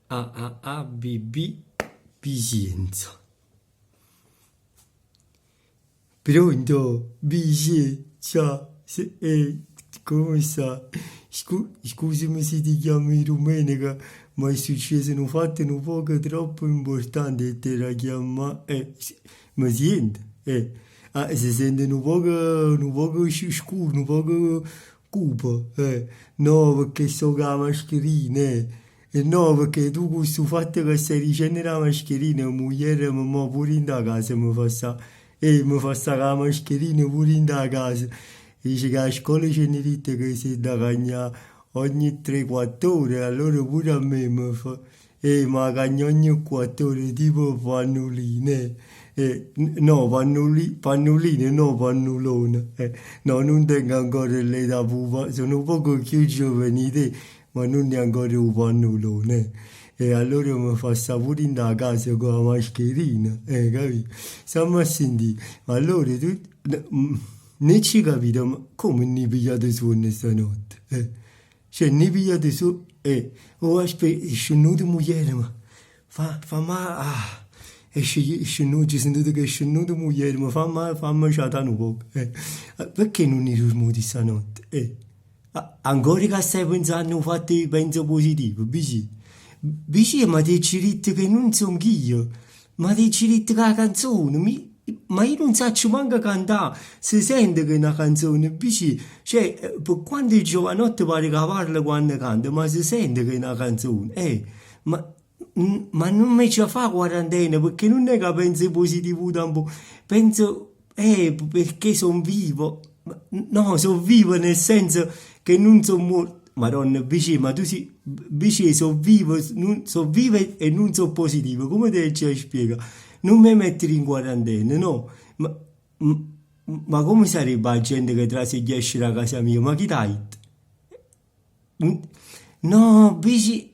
B, Vicenza. Pronto? Vicenza? Come sta? Scusami se ti chiami Domenica, ma è successo un fatto un poco troppo importante e te la chiama. Mi sente? Si sente un poco scuro, un poco cupo. No, perché sto con la mascherina. No, perché tu questo fatto che stai dicendo la mascherina, moglie mi pure in da casa mi fa sta con la mascherina pure in da casa. Dice che a scuola ce ne dite che si da cagnare ogni 3-4 ore, allora pure a me mi fa, ma cagna ogni 4 ore, tipo pannoline. No, pannoline, no, pannolone. No, non tengo ancora l'età pupa, sono un poco più giovane di te, ma non è ancora un pannolone. E allora mi fa sta pure in da casa con la mascherina, capito? Stiamo a sentire. Ma allora tu, non ci capito, ma come ne pigliate sonno stanotte? Cioè, ne pigliate sonno? Oh, aspetta, è scenuta moglie, ma fa male, è scenuta, sentite che è scenuta moglie, ma fa male, fammi sciatare un po'. Perché non ne dormite stanotte? Ancora che stai pensando a fatti penso positivo, bici, ma ti ci detto che non sono io, ma ti ci detto che la canzone, ma io non so manco cantare, si sente che è una canzone, bici, cioè, per quanto il giovanotto pare che parla quando canta, ma si sente che è una canzone, ma non mi ci fa quarantena, perché non è che penso positivo tampoco, penso, perché sono vivo. No, sono vivo nel senso che non sono morto. Madonna, bici, ma tu sei. Bici, sono vivo, sono vivo e non sono positivo. Come te ci spiega? Non mi mettere in quarantena, no? Ma come sarebbe la gente che tra se esce da casa mia? Ma chi dai? No, bici,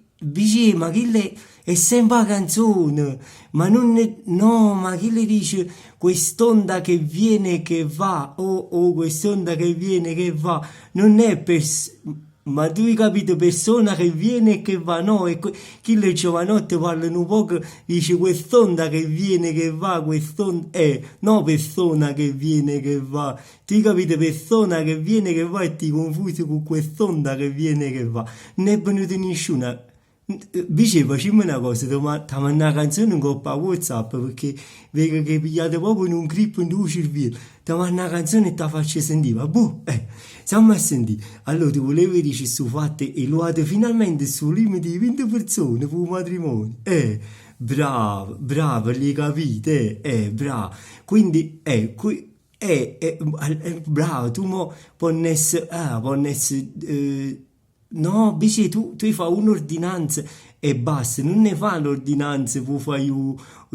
ma chi le è sempre la canzone, ma non è, no, ma chi le dice quest'onda che viene e che va, quest'onda che viene e che va, non è ma tu hai capito, persona che viene e che va, no, e chi le giovanotte parlano un po', dice quest'onda che viene e che va, quest'onda, no persona che viene e che va, tu hai capito, persona che viene e che va e ti confusi con quest'onda che viene e che va, non è venuta nessuna. Dice, facciamo una cosa, ti mando una canzone in coppa a WhatsApp perché vedo che pigliate proprio in un clip in due cervelli. Ti mando una canzone e ti faccio sentire. Ma stiamo a sentire. Allora, ti volevo dire su fatto e lo avete finalmente sul limite di 20 persone per il matrimonio. Bravo, li capite? Bravo. Quindi, bravo, tu mo puoi essere, no, bici, tu fai un'ordinanza e basta, non ne fai l'ordinanza, poi fai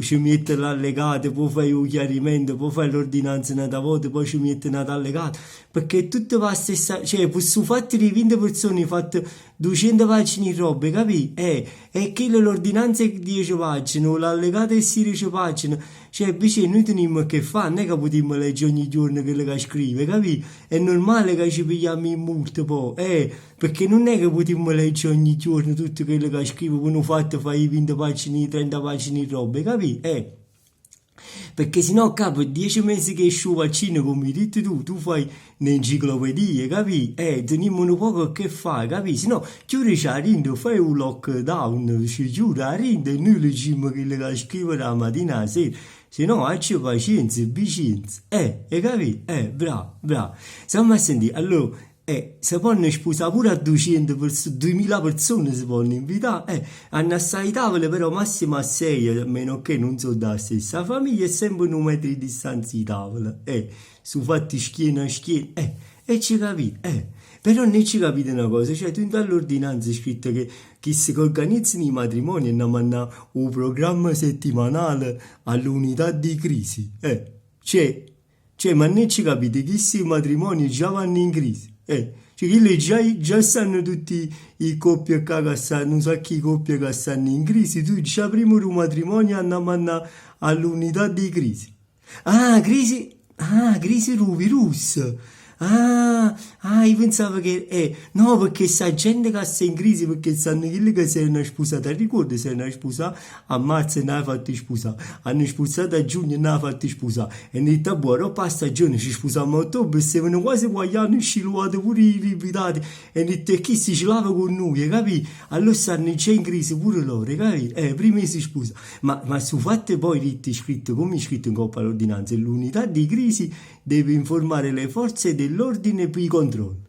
ci metti l'allegato, poi fai un chiarimento, poi fai l'ordinanza una volta, poi ci metti un allegato, perché tutto va a stessa, cioè, per su fatti di 20 persone, fatto 200 pagine di robe, capi? E che l'ordinanza è 10 pagine, l'allegato è 16 pagine, cioè, bici, noi teniamo che fare, non è che potremmo leggere ogni giorno quello che scrive, capi? È normale che ci pigliamo in multa, poi, perché non è che potremmo leggere ogni giorno tutto quello che scrive, uno fatto fai 20 pagine, 30 pagine di robe, capi? Perché sennò capo 10 mesi che esce il vaccino come hai detto tu fai un'enciclopedia, capi? Teniamo un poco che fare, capi? Sennò chiudi la rinda, fai un lockdown, ci chiudi la rinda e noi leggiamo quello che scrive la mattina alla sera. Se no, facci pazienza, vicinanza. Capi? Bravo. Stiamo a sentire, allora, si possono sposare pure a 200 2000 persone si possono invitare, hanno assai tavole però massimo a 6, a meno che non sono da stessa famiglia, è sempre 1 metro di distanza di tavola, su fatti schiena a schiena, e ci capite, però non ci capite una cosa, cioè tu in dall'ordinanza è scritto che chi si organizzano i matrimoni andiamo a un programma settimanale all'unità di crisi, cioè, ma non ci capite, chi si matrimoni già vanno in crisi. Cioè che già stanno tutti i coppie che stanno, non so chi coppie che stanno in crisi, tu già prima di un matrimonio andiamo all'unità di crisi. Crisi del virus. io pensavo che, no, perché sta gente che sta in crisi, perché sanno quelli che si erano sposati, ricordi, si erano sposati a marzo e non hanno fatto sposare, hanno sposato a giugno e non hanno fatto sposare, e hanno detto, buono, dopo a stagione ci sposiamo a ottobre, e stavano quasi guagliando, sciluati pure i invitati, e hanno detto, e chi si lava con noi, capì? Allora stanno già in crisi pure loro, capì? Prima si sposa, ma su fatte poi ritti scritto, come scritto in coppa all'ordinanza, l'unità di crisi deve informare le forze dell'ordine per i controlli.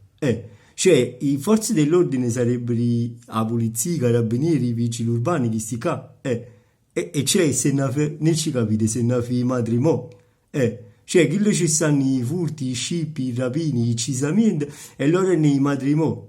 Cioè, i forze dell'ordine sarebbero la polizia, i carabinieri, i vigili urbani, chi sti qua. E cioè, se non ci capite, se ne fa i matrimoni. Cioè, quello ci stanno i furti, i scippi, i rapini, i cisamenti, e loro nei matrimoni.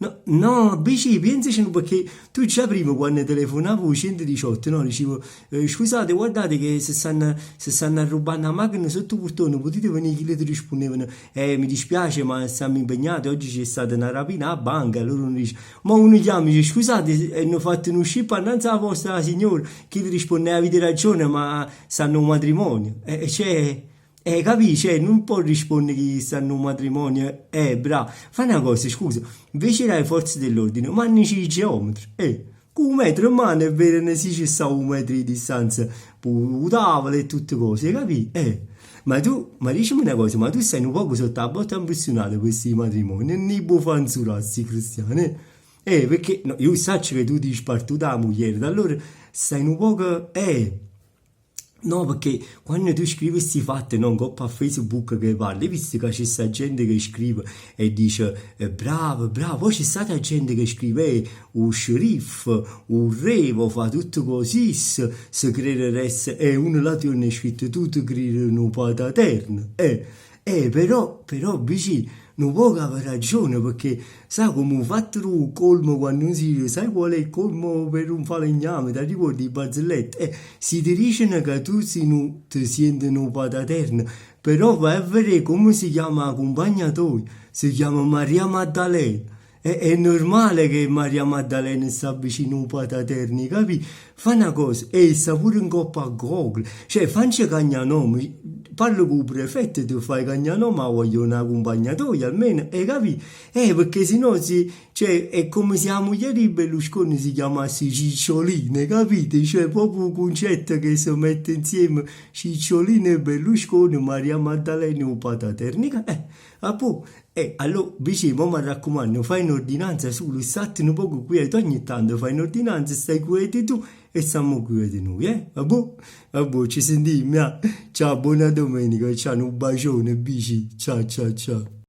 No, no, bici, pensaci perché tu già prima quando telefonavo 118, no, dicevo, scusate, guardate che se stanno rubando la macchina sotto portone, potete venire, chi le ti rispondevano, mi dispiace ma siamo impegnati, oggi c'è stata una rapina a banca, loro non dice, ma uno chiama e dice, scusate, hanno fatto uno scippo annanzi alla vostra signora, chi ti risponde, avete ragione, ma stanno un matrimonio, cioè... capisci? Non può rispondere che stanno un matrimonio. Bravo. Fai una cosa, scusa. Invece dai forze dell'ordine, mannici i geometri. Con un metro in mano è vero, ne si ci sta un metro di distanza, un tavolo e tutte cose, capi? Ma dicimi una cosa, ma tu sei un poco sotto la botta impressionato per questi matrimoni, non ne puoi fare questi cristiani, perché no, io so che tu ti spartuta la moglie, allora stai un poco, no, perché quando tu scrivi questi fatti, non coppa a Facebook che parli, hai visto che c'è sta gente che scrive e dice bravo, bravo, poi c'è stata gente che scrive un sceriffo, un re, fa tutto così, se crederesse, e uno là ti ha scritto tutto credere in un padre eterno, però, vicino, non può avere ragione perché sai come un fatto un colmo quando non si dice sai qual è il colmo per un falegname ti ricordi i barzellette si dicono che tu ti senti un padre eterno però vai a vedere come si chiama la compagna tua si chiama Maria Maddalena è normale che Maria Maddalena sta vicino a un padre eterno capi? Fa una cosa e sta pure in coppa a Google cioè faccia cagnanome parlo con il prefetto e ti fai cagnanome ma voglio una compagna tua almeno capi? Perché sennò cioè, è come se la moglie di Berlusconi si chiamasse Ciccioline capite? Cioè proprio un concetto che si mette insieme Ciccioline e Berlusconi Maria Maddalena e un padre eterno allora, vicino, mi raccomando, fai un'ordinanza su, state un poco quieto, ogni tanto fai un'ordinanza, stai quieti tu e stiamo quieti noi, Vabbè, ci sentiamo, ciao, buona domenica, ciao, un bacione, bici, ciao, ciao, ciao.